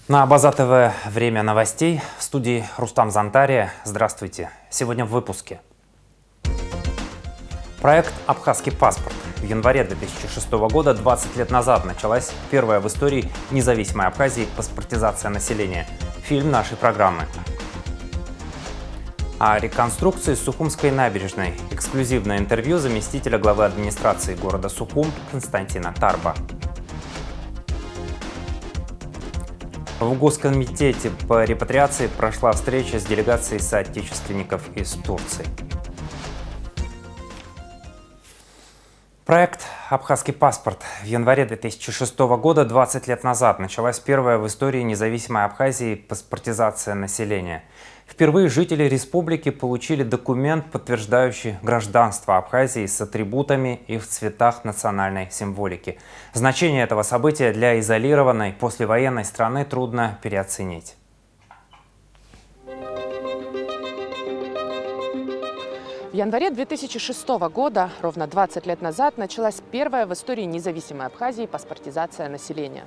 На База ТВ время новостей. В студии Рустам Зантария. Здравствуйте. Сегодня в выпуске. Проект «Абхазский паспорт». В январе 2006 года, 20 лет назад, началась первая в истории независимой Абхазии паспортизация населения. Фильм нашей программы. О реконструкции Сухумской набережной. Эксклюзивное интервью заместителя главы администрации города Сухум Константина Тарба. В Госкомитете по репатриации прошла встреча с делегацией соотечественников из Турции. Проект «Абхазский паспорт». В январе 2006 года, 20 лет назад, началась первая в истории независимой Абхазии паспортизация населения. Впервые жители республики получили документ, подтверждающий гражданство Абхазии с атрибутами и в цветах национальной символики. Значение этого события для изолированной послевоенной страны трудно переоценить. В январе 2006 года, ровно 20 лет назад, началась первая в истории независимой Абхазии паспортизация населения.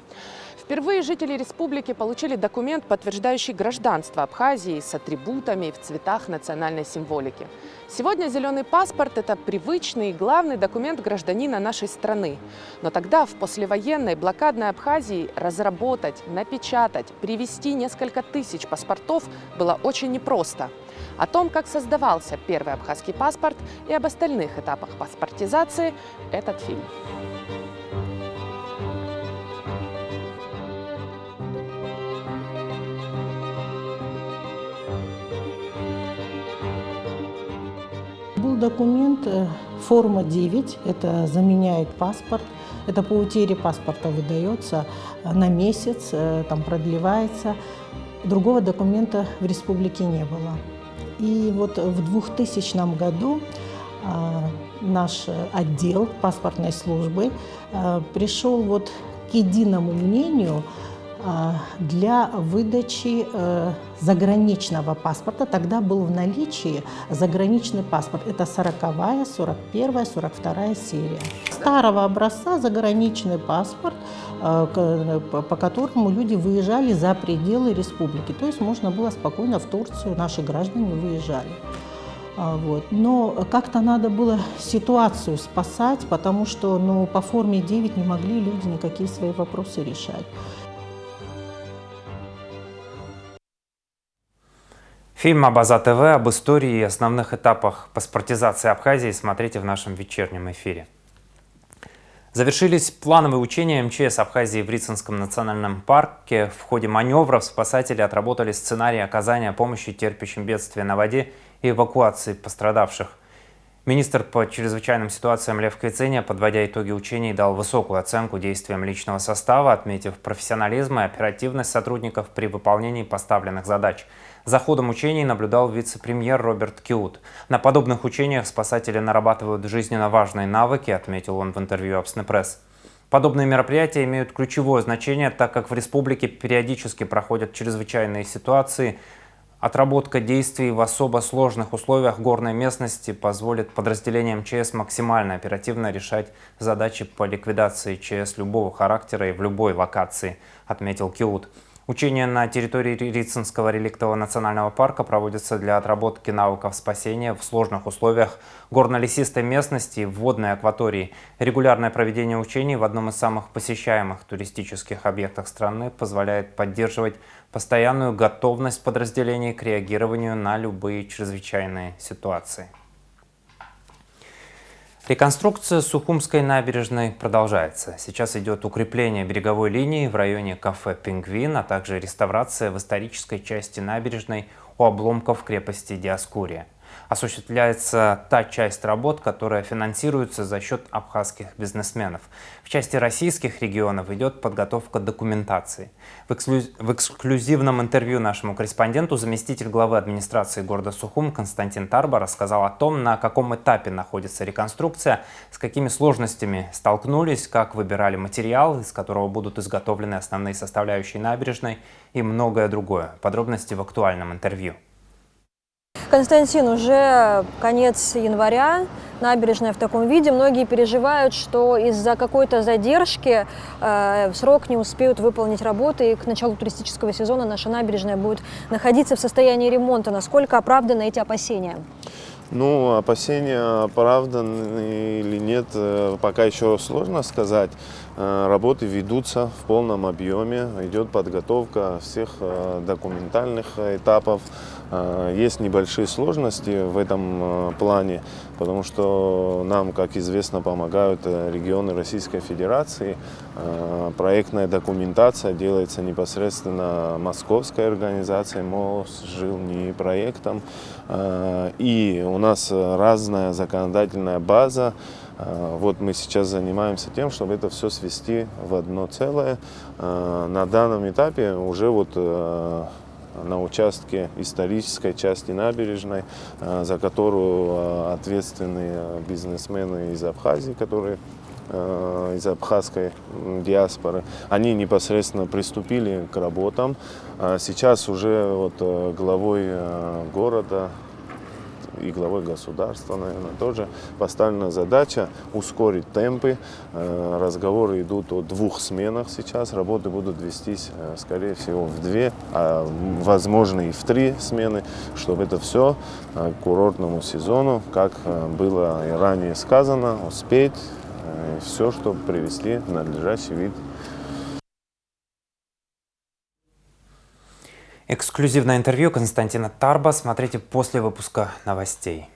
Впервые жители республики получили документ, подтверждающий гражданство Абхазии с атрибутами в цветах национальной символики. Сегодня зеленый паспорт – это привычный и главный документ гражданина нашей страны. Но тогда, в послевоенной блокадной Абхазии, разработать, напечатать, привезти несколько тысяч паспортов было очень непросто. О том, как создавался первый абхазский паспорт и об остальных этапах паспортизации – этот фильм. Был документ форма 9, это заменяет паспорт. Это по утере паспорта выдается на месяц, там продлевается. Другого документа в республике не было. И вот в 2000 году наш отдел паспортной службы пришел вот к единому мнению для выдачи заграничного паспорта. Тогда был в наличии заграничный паспорт. Это 40-я, 41-я, 42-я серия. Старого образца заграничный паспорт, по которому люди выезжали за пределы республики. То есть можно было спокойно в Турцию, наши граждане выезжали. Вот. Но как-то надо было ситуацию спасать, потому что по форме 9 не могли люди никакие свои вопросы решать. Фильм «База ТВ» об истории и основных этапах паспортизации Абхазии смотрите в нашем вечернем эфире. Завершились плановые учения МЧС Абхазии в Рицинском национальном парке. В ходе маневров спасатели отработали сценарий оказания помощи терпящим бедствия на воде и эвакуации пострадавших. Министр по чрезвычайным ситуациям Лев Квицения, подводя итоги учений, дал высокую оценку действиям личного состава, отметив профессионализм и оперативность сотрудников при выполнении поставленных задач. За ходом учений наблюдал вице-премьер Роберт Киут. На подобных учениях спасатели нарабатывают жизненно важные навыки, отметил он в интервью Абснепресс. Подобные мероприятия имеют ключевое значение, так как в республике периодически проходят чрезвычайные ситуации. Отработка действий в особо сложных условиях горной местности позволит подразделениям МЧС максимально оперативно решать задачи по ликвидации ЧС любого характера и в любой локации, отметил Киут. Учения на территории Рицинского реликтового национального парка проводятся для отработки навыков спасения в сложных условиях горно-лесистой местности и водной акватории. Регулярное проведение учений в одном из самых посещаемых туристических объектов страны позволяет поддерживать постоянную готовность подразделений к реагированию на любые чрезвычайные ситуации. Реконструкция Сухумской набережной продолжается. Сейчас идет укрепление береговой линии в районе кафе «Пингвин», а также реставрация в исторической части набережной у обломков крепости Диоскурия. Осуществляется та часть работ, которая финансируется за счет абхазских бизнесменов. В части российских регионов идет подготовка документации. В эксклюзивном интервью нашему корреспонденту заместитель главы администрации города Сухум Константин Тарба рассказал о том, на каком этапе находится реконструкция, с какими сложностями столкнулись, как выбирали материал, из которого будут изготовлены основные составляющие набережной и многое другое. Подробности в актуальном интервью. Константин, уже конец января, набережная в таком виде. Многие переживают, что из-за какой-то задержки в срок не успеют выполнить работы, и к началу туристического сезона наша набережная будет находиться в состоянии ремонта. Насколько оправданы эти опасения? Ну, опасения оправданы или нет, пока еще сложно сказать. Работы ведутся в полном объеме, идет подготовка всех документальных этапов. Есть небольшие сложности в этом плане, потому что нам, как известно, помогают регионы Российской Федерации. Проектная документация делается непосредственно московской организацией Мосжилни проектом. И у нас разная законодательная база. Вот мы сейчас занимаемся тем, чтобы это все свести в одно целое. На данном этапе уже вот на участке исторической части набережной, за которую ответственны бизнесмены из Абхазии, которые из абхазской диаспоры, они непосредственно приступили к работам. Сейчас уже вот главой города и главой государства, наверное, тоже поставлена задача ускорить темпы. Разговоры идут о 2 сменах сейчас. Работы будут вестись, скорее всего, в 2, а возможно и в 3 смены, чтобы это все к курортному сезону, как было и ранее сказано, успеть все, чтобы привести в надлежащий вид. Эксклюзивное интервью Константина Тарба смотрите после выпуска новостей.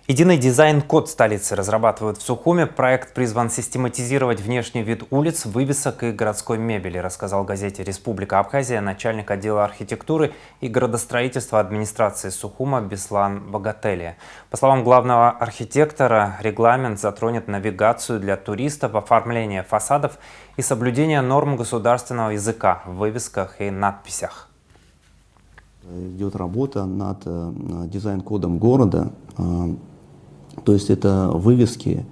Единый дизайн-код столицы разрабатывают в Сухуме. Проект призван систематизировать внешний вид улиц, вывесок и городской мебели, рассказал газете «Республика Абхазия» начальник отдела архитектуры и градостроительства администрации Сухума Беслан Богателия. По словам главного архитектора, регламент затронет навигацию для туристов, оформление фасадов и соблюдение норм государственного языка в вывесках и надписях. Идет работа над дизайн-кодом города, то есть это вывески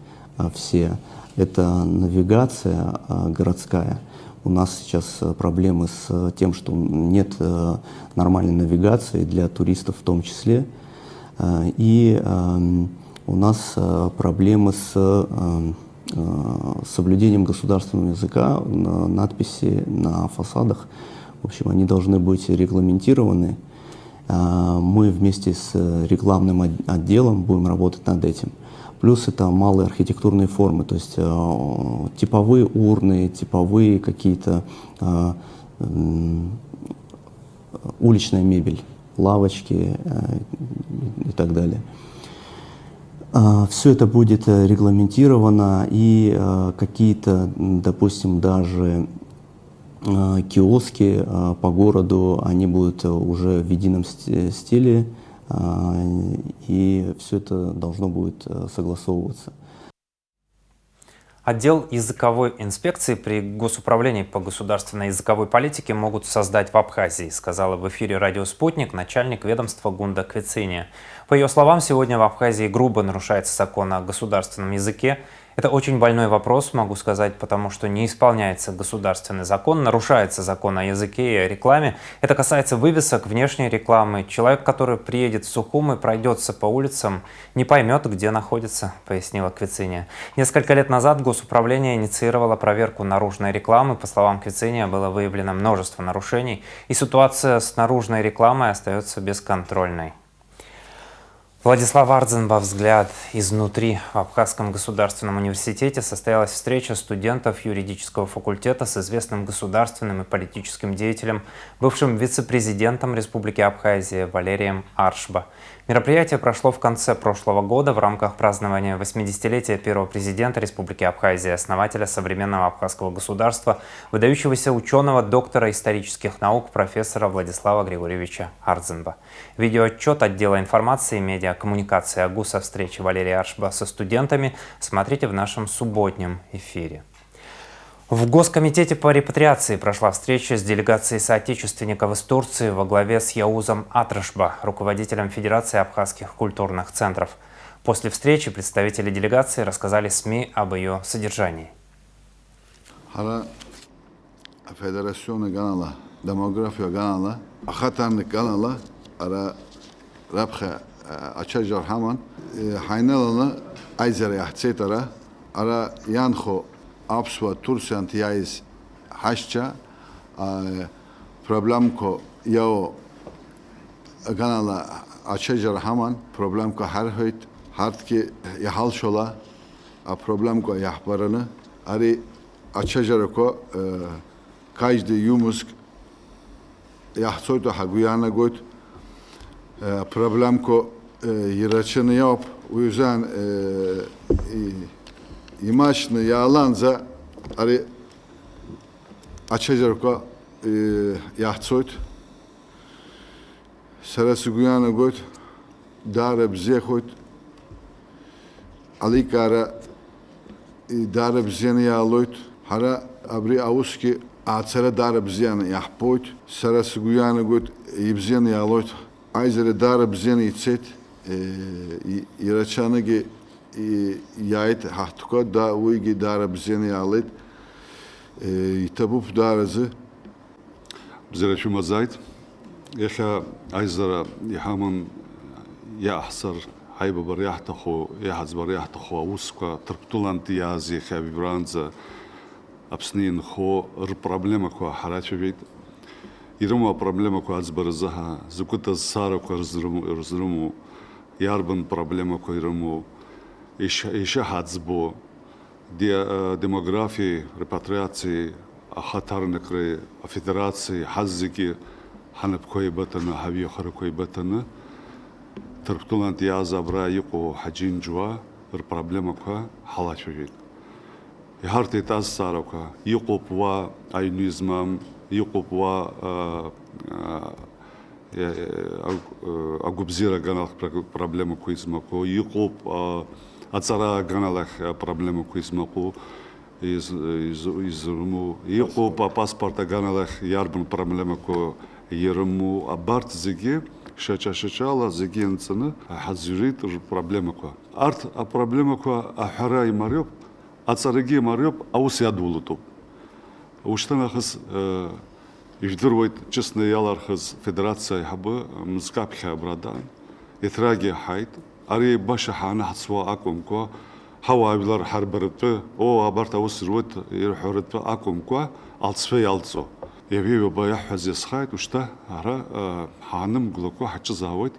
все, это навигация городская. У нас сейчас проблемы с тем, что нет нормальной навигации для туристов в том числе. И у нас проблемы с соблюдением государственного языка, надписи на фасадах. В общем, они должны быть регламентированы. Мы вместе с рекламным отделом будем работать над этим. Плюс это малые архитектурные формы, то есть типовые урны, типовые какие-то уличная мебель, лавочки и так далее. Все это будет регламентировано, и какие-то, допустим, даже киоски по городу, они будут уже в едином стиле, и все это должно будет согласовываться. Отдел языковой инспекции при Госуправлении по государственной языковой политике могут создать в Абхазии, сказала в эфире «Радио Спутник» начальник ведомства Гунда Квициния. По ее словам, сегодня в Абхазии грубо нарушается закон о государственном языке. Это очень больной вопрос, могу сказать, потому что не исполняется государственный закон, нарушается закон о языке и о рекламе. Это касается вывесок, внешней рекламы. Человек, который приедет в Сухум и пройдется по улицам, не поймет, где находится, пояснила Квициния. Несколько лет назад Госуправление инициировало проверку наружной рекламы. По словам Квициния, было выявлено множество нарушений, и ситуация с наружной рекламой остается бесконтрольной. Владислав Ардзенба «Взгляд изнутри». В Абхазском государственном университете состоялась встреча студентов юридического факультета с известным государственным и политическим деятелем, бывшим вице-президентом Республики Абхазия Валерием Аршба. Мероприятие прошло в конце прошлого года в рамках празднования 80-летия первого президента Республики Абхазия, основателя современного абхазского государства, выдающегося ученого, доктора исторических наук, профессора Владислава Григорьевича Ардзенба. Видеоотчет отдела информации и медиакоммуникации АГУ со встречи Валерия Аршба со студентами смотрите в нашем субботнем эфире. В Госкомитете по репатриации прошла встреча с делегацией соотечественников из Турции во главе с Яузом Атрашба, руководителем Федерации абхазских культурных центров. После встречи представители делегации рассказали СМИ об ее содержании. Федерация канала, демография канала, ахатарный канала, ара рабха açajar haman haynalanı ayzere yahtsetara ara yanxo apsva tursan tiyayis haşça problem ko yao ganala açajar haman problem ko her hoyt hart ki yahal şola a problem ko yahbarını ari açajar ko kajdi yumusk yahtsoyto haguyana goyt problem ko yiraçını yap o yüzden imaçını yağlanza ari açajar ko yahtsoyt sarası guyana goyt dara bize koyt alikara dara bizeni yağloyt hara abri avuski atsara dara bizeni yahpoyt sarası guyana goyt ibzeni yağloyt ayzere dara bizeni itset iraçanı ki yayet hahtuka da uygi dara bizeni yağlayt tabup darazı بزرگ شما زاید یخا ایزرا یهامن یا احسر های ببریح تخو یا حز بریح تخو اوسکا تربطولان تیازی خبی برانز ابسنین خو پروبلم کو حراج بید یرمو پروبلم کو از برزها زکوت از سارا کو رزرمو یاربن پروبلم کو یرمو ایش حز بو демографии, репатриации, خطرنكري فيدرации حزكي حنب كوي بتنا هبي خر كوي بتنا تربطلان تيازا برايقو حجين جوا البروبلم كوا حلاش بيد يهارتي تاز ساروكا يقوبوا اينيزمام يقوبوا اغوبزيرا غانال بروبلم كويزماكو يقوب ацара ганалах проблема куисмаку изруму иқо па паспорта ганалах ярбун проблема ко ерму абарт зиги шачала зигенцны хазюрит проблема ко арт проблема ко ахара имарёб ацараги марёб аусядулуту уштанахс иждурвайт честно ялархс федерация хабы мскапха брадан итраги хайт أري باش حنا حسوا أكون كوا هوا بلار حربرت أو أبرت أو سروت يرحرت أكون كوا ألصفي ألصو يبي بيا حز يسخيت وشتا هرا حنم قلقوا حتى زاويت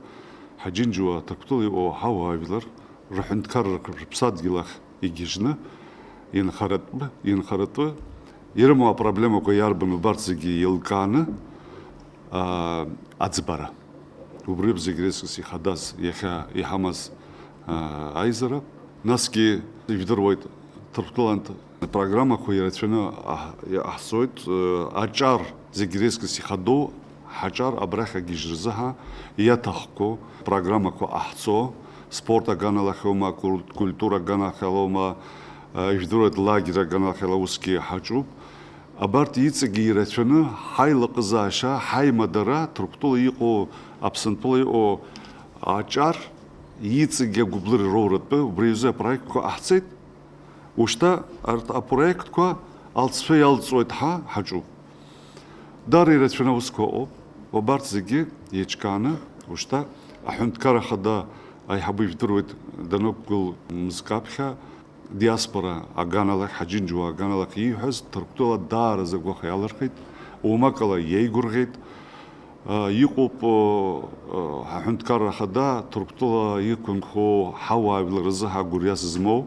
حجين جوا تقتلي أو هوا بلار راح نتكرر بصاد جلخ يجيجنا ينخرط يرموا проблема كوا ياربم برتزجي يلقانا أتزبرا وبريب زيجريسكسي خداس يخا يحمس айзера наски видервойт труптулант программа коерачена ахсойт ачар зигрескси хаду хачар абраха гижрзаха ятахко программа ко ахцо спорта ганалахома культура ганалахома видервойт лагера ганалахоуски хачу абарт ицгирачена хайлыкзаша хаймадара труптул ико абсентулы о ачар يتسجى قبل الرورت بريزة проект كو أحسيت وشتا أرت проект كو ألصفي ألصويت حجو داري رتفنا وسكو وبارت زجى يجكانا وشتا أحنت كره خدا أي حبيب دروت دنوكل مزكابخا دياسبرا أجانا لك حجين جوا أجانا لك يحز تركتولا دار زجوا خيال رخيت وماكلا يجورخيت يقوب حنت كره خدا تربطلا يكون خو حوا بالرزها غورياس زمو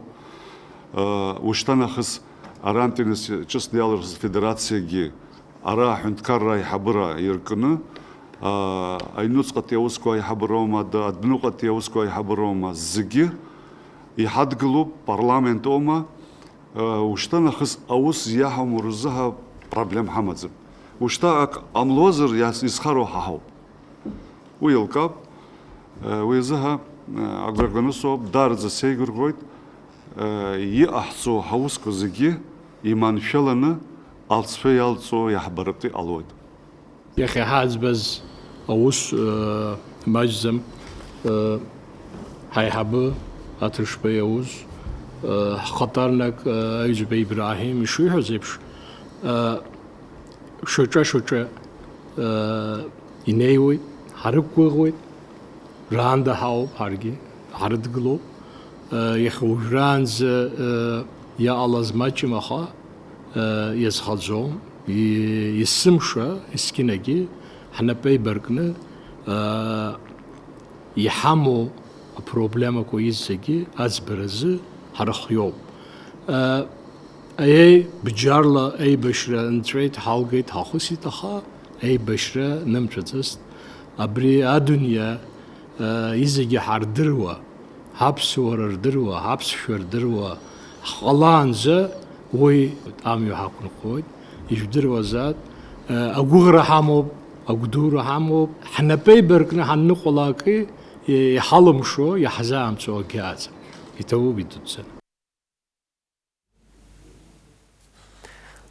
وشتنخس ارانتينس честно ялрс федерациягي ара حنت كره يحبرا يركن айнуцقت يوسكو يحبروما да аднуقت يوسكو يحبروما زغي يحدغلو парламентома وشتنخس اوس يحم رزها проблем حمزم وشتاق أملوزر ياس يسخروا حاو ويلقاب ويزها أقرقنصو دارز سيجر قويت يأحصو حوسكو زجي إيمان فيلنا ألصفي ألصو يحبرتي ألويد يا أخي حاز بز أوس مجزم هاي حبه أترش بيوز خطرنك أيزبي إبراهيم شو يحزبش شجع يناوي حركوي Randa haup hargi, hardglo. Yechujranz ya alazmachimacha, yezhadzom, yissimsha, iskinagi, hanapei bergne, yhamo problema ko izsegi, azberezi, harachyob. Ay bjarla ay bashra entrait halgate hachusitaha, ay bashra nemtratist, abri adunya izegi hardirwa. Hapsur dirwa, hapsur dirwa, khalanza, way amyu hakun qoyd, yjdirwa zat, agugra hamob, agdura hamob, hanapay berkna hannu qolaki, yhalum sho, yahzam so gaz. Itawu bidutsan.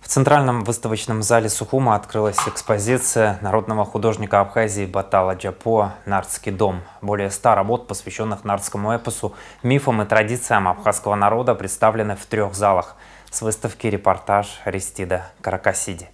В Центральном выставочном зале Сухума открылась экспозиция народного художника Абхазии Батала Джапо «Нардский дом». Более 100 работ, посвященных нардскому эпосу, мифам и традициям абхазского народа, представлены в 3 залах. С выставки репортаж Аристида Каракасиди.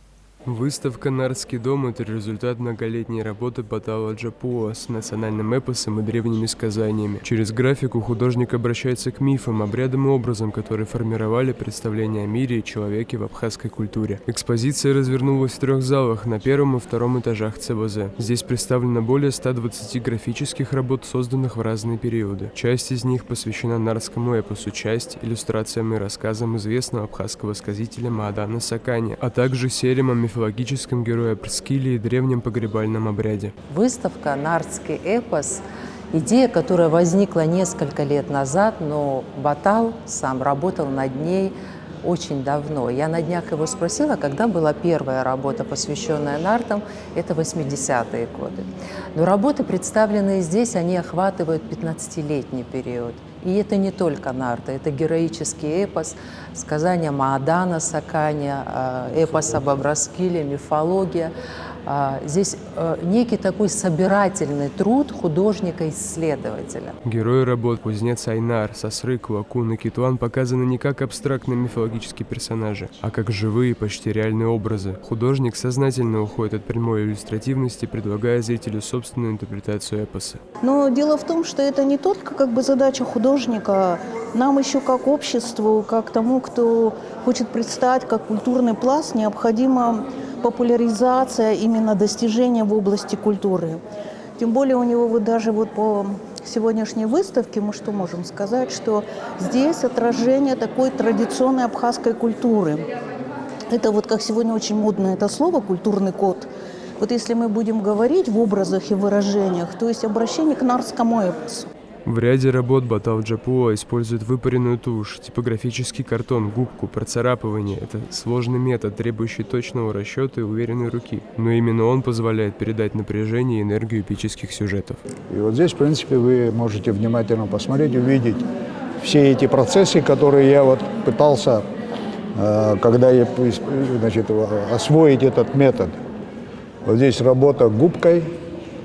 Выставка «Нардский дом» — это результат многолетней работы Батала Джапуа с национальным эпосом и древними сказаниями. Через графику художник обращается к мифам, обрядам и образам, которые формировали представление о мире и человеке в абхазской культуре. Экспозиция развернулась в 3 залах на 1 и 2 этажах ЦБЗ. Здесь представлено более 120 графических работ, созданных в разные периоды. Часть из них посвящена нардскому эпосу, часть — иллюстрациям и рассказам известного абхазского сказителя Маадана Сакани, а также сериям о мифологическом герое Прскиле и древнем погребальном обряде. Выставка «Нардский эпос» – идея, которая возникла несколько лет назад, но Батал сам работал над ней очень давно. Я на днях его спросила, когда была первая работа, посвященная нартам, это 80-е годы. Но работы, представленные здесь, они охватывают 15-летний период. И это не только нарты, это героический эпос, сказания Маадана Саканя, эпос об Абраскиле, мифология. Здесь некий такой собирательный труд художника-исследователя. Герои работ кузнец Айнар, Сасрык, Лакун и Китуан показаны не как абстрактные мифологические персонажи, а как живые, почти реальные образы. Художник сознательно уходит от прямой иллюстративности, предлагая зрителю собственную интерпретацию эпоса. Но дело в том, что это не только задача художника, нам еще как обществу, как тому, кто хочет представить как культурный пласт, необходима популяризация именно достижения в области культуры. Тем более у него даже по сегодняшней выставке мы что можем сказать, что здесь отражение такой традиционной абхазской культуры. Это как сегодня очень модно это слово «культурный код». Если мы будем говорить в образах и выражениях, то есть обращение к нардскому эпосу. В ряде работ Батал Джапуа использует выпаренную тушь, типографический картон, губку, процарапывание. Это сложный метод, требующий точного расчета и уверенной руки. Но именно он позволяет передать напряжение и энергию эпических сюжетов. И здесь, в принципе, вы можете внимательно посмотреть, увидеть все эти процессы, которые я пытался, когда я, освоить этот метод. Здесь работа губкой,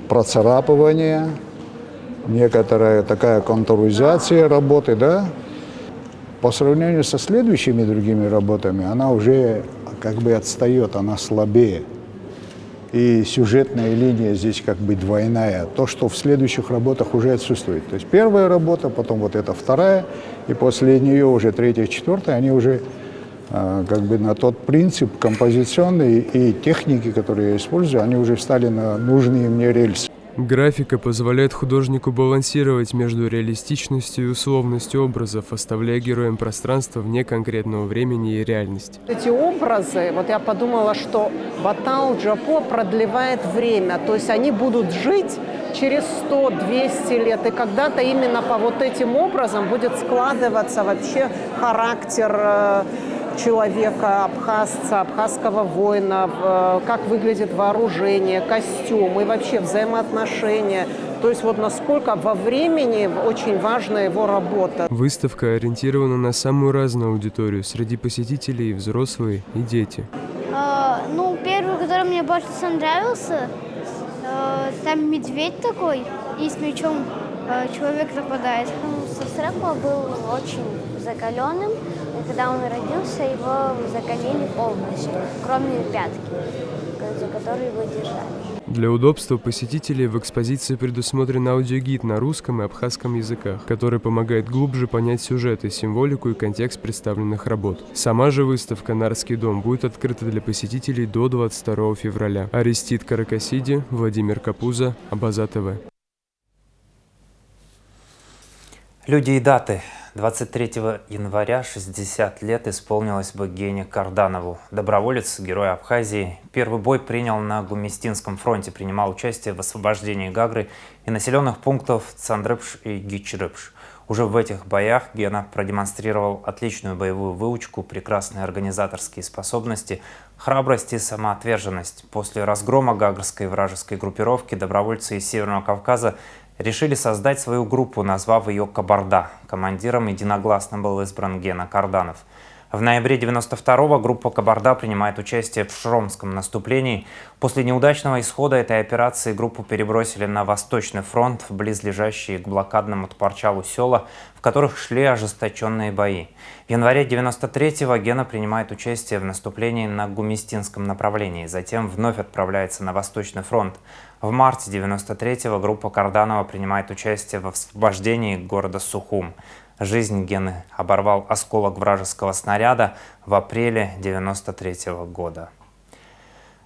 процарапывание, некоторая такая контуризация работы, да. По сравнению со следующими другими работами, она уже отстает, она слабее. И сюжетная линия здесь двойная. То, что в следующих работах уже отсутствует. То есть первая работа, потом эта вторая, и после нее уже 3-я, 4-я, они уже на тот принцип композиционный и техники, которые я использую, они уже встали на нужные мне рельсы. Графика позволяет художнику балансировать между реалистичностью и условностью образов, оставляя героям пространство вне конкретного времени и реальности. Эти образы, я подумала, что Батал Джапо продлевает время, то есть они будут жить через 100-200 лет, и когда-то именно по этим образом будет складываться вообще характер человека, абхазца, абхазского воина, как выглядит вооружение, костюм и вообще взаимоотношения. То есть насколько во времени очень важна его работа. Выставка ориентирована на самую разную аудиторию. Среди посетителей и взрослые, и дети. Первый, который мне больше нравился, там медведь такой, и с мечом человек нападает. Сасрык был очень закаленным. И когда он родился, его закалили полностью, кроме пятки, за которую его держали. Для удобства посетителей в экспозиции предусмотрен аудиогид на русском и абхазском языках, который помогает глубже понять сюжеты, символику и контекст представленных работ. Сама же выставка «Нарский дом» будет открыта для посетителей до 22 февраля. Арестит Каракасиди, Владимир Капуза, Абаза ТВ. Люди и даты. 23 января 60 лет исполнилось бы Гене Карданову. Доброволец, герой Абхазии. Первый бой принял на Гумистинском фронте, принимал участие в освобождении Гагры и населенных пунктов Цандрыпш и Гичрыпш. Уже в этих боях Гена продемонстрировал отличную боевую выучку, прекрасные организаторские способности, храбрость и самоотверженность. После разгрома гагрской вражеской группировки добровольцы из Северного Кавказа решили создать свою группу, назвав ее «Кабарда». Командиром единогласно был избран Гена Карданов. В ноябре 1992-го группа «Кабарда» принимает участие в Шромском наступлении. После неудачного исхода этой операции группу перебросили на Восточный фронт, в близлежащие к блокадному Тпарчалу села, в которых шли ожесточенные бои. В январе 1993-го Гена принимает участие в наступлении на Гумистинском направлении, затем вновь отправляется на Восточный фронт. В марте 1993-го группа Карданова принимает участие в освобождении города Сухум. Жизнь Гены оборвал осколок вражеского снаряда в апреле 1993 года.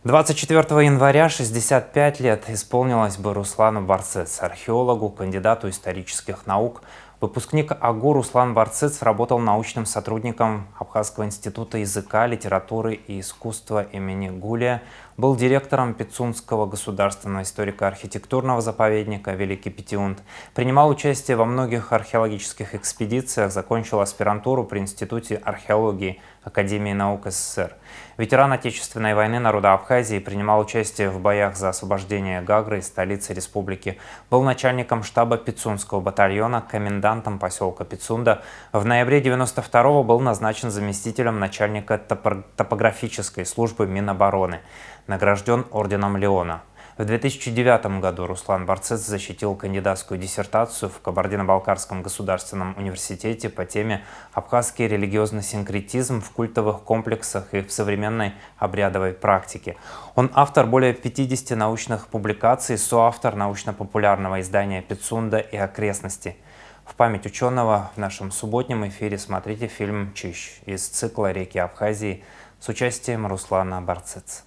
24 января 65 лет исполнилось бы Руслану Барцец, археологу, кандидату исторических наук. Выпускник АГУ Руслан Барцец работал научным сотрудником Абхазского института языка, литературы и искусства имени Гулия, был директором Пицунского государственного историко-архитектурного заповедника Великий Петиунт, принимал участие во многих археологических экспедициях, закончил аспирантуру при Институте археологии Академии наук СССР. Ветеран Отечественной войны народа Абхазии, принимал участие в боях за освобождение Гагры, столицы республики, был начальником штаба Пицунского батальона, комендантом поселка Пицунда. В ноябре 1992-го был назначен заместителем начальника топографической службы Минобороны, награжден орденом Леона. В 2009 году Руслан Барцец защитил кандидатскую диссертацию в Кабардино-Балкарском государственном университете по теме «Абхазский религиозный синкретизм в культовых комплексах и в современной обрядовой практике». Он автор более 50 научных публикаций, соавтор научно-популярного издания «Пицунда и окрестности». В память ученого в нашем субботнем эфире смотрите фильм «Чищ» из цикла «Реки Абхазии» с участием Руслана Барцец.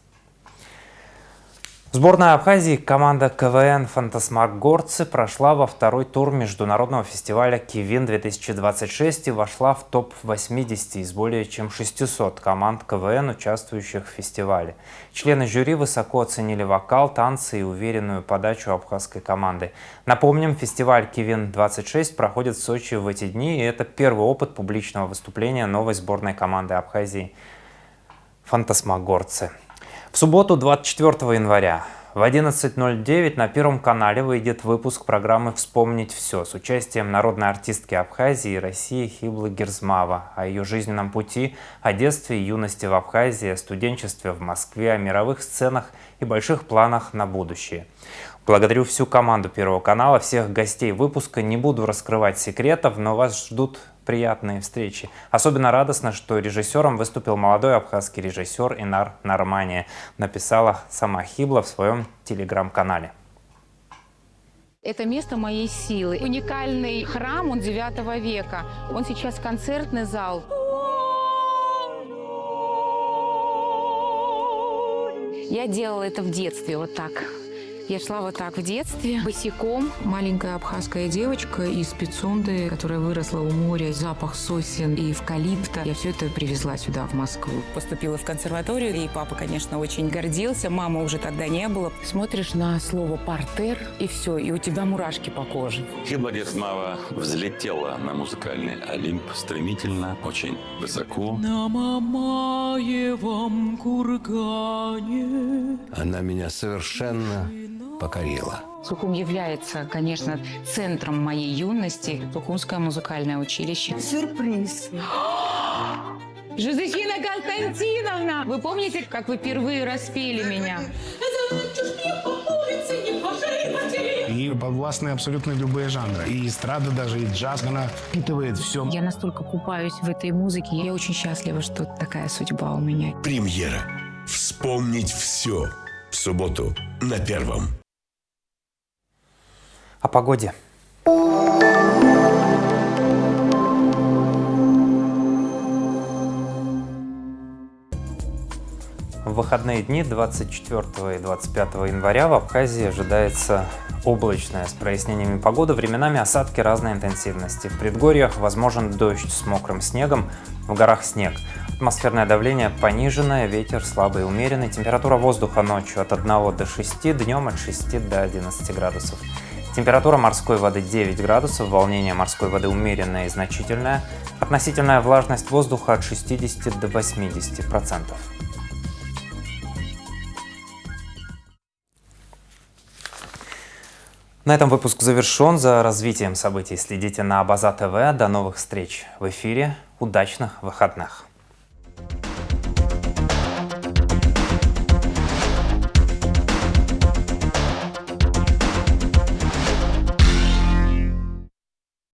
Сборная Абхазии, команда КВН «Фантасмагорцы» прошла во второй тур международного фестиваля «Кивин-2026» и вошла в топ-80 из более чем 600 команд КВН, участвующих в фестивале. Члены жюри высоко оценили вокал, танцы и уверенную подачу абхазской команды. Напомним, фестиваль «Кивин-26» проходит в Сочи в эти дни, и это первый опыт публичного выступления новой сборной команды Абхазии «Фантасмагорцы». В субботу, 24 января в 11:09 на Первом канале выйдет выпуск программы «Вспомнить все» с участием народной артистки Абхазии и России Хиблы Герзмава, о ее жизненном пути, о детстве и юности в Абхазии, о студенчестве в Москве, о мировых сценах и больших планах на будущее. Благодарю всю команду Первого канала, всех гостей выпуска. Не буду раскрывать секретов, но вас ждут приятные встречи. Особенно радостно, что режиссером выступил молодой абхазский режиссер Инар Нармания, написала сама Хибла в своем телеграм-канале. Это место моей силы. Уникальный храм, он 9 века. Он сейчас концертный зал. Я делала это в детстве, вот так. Я шла вот так в детстве, босиком. Маленькая абхазская девочка из Пицунды, которая выросла у моря, запах сосен и эвкалипта. Я все это привезла сюда, в Москву. Поступила в консерваторию, и папа, конечно, очень гордился. Мамы уже тогда не было. Смотришь на слово «партер», и все, и у тебя мурашки по коже. Хибла Герзмава взлетела на музыкальный Олимп стремительно, очень высоко. На Мамаевом кургане. Она меня совершенно покорила. Сухум является, конечно, центром моей юности. Сухумское музыкальное училище. Сюрприз. Жозефина Константиновна! Вы помните, как вы впервые распели меня? И подвластны абсолютно любые жанры. И эстрада даже, и джаз, она впитывает все. Я настолько купаюсь в этой музыке. Я очень счастлива, что такая судьба у меня. Премьера. Вспомнить все. В субботу на Первом. О погоде. В выходные дни 24 и 25 января в Абхазии ожидается облачная с прояснениями погоды, временами осадки разной интенсивности. В предгорьях возможен дождь с мокрым снегом, в горах снег. Атмосферное давление пониженное, ветер слабый и умеренный. Температура воздуха ночью от 1 до 6, днем от 6 до 11 градусов. Температура морской воды 9 градусов, волнение морской воды умеренное и значительное. Относительная влажность воздуха от 60 до 80%. На этом выпуск завершен. За развитием событий следите на Абаза ТВ. До новых встреч в эфире. Удачных выходных!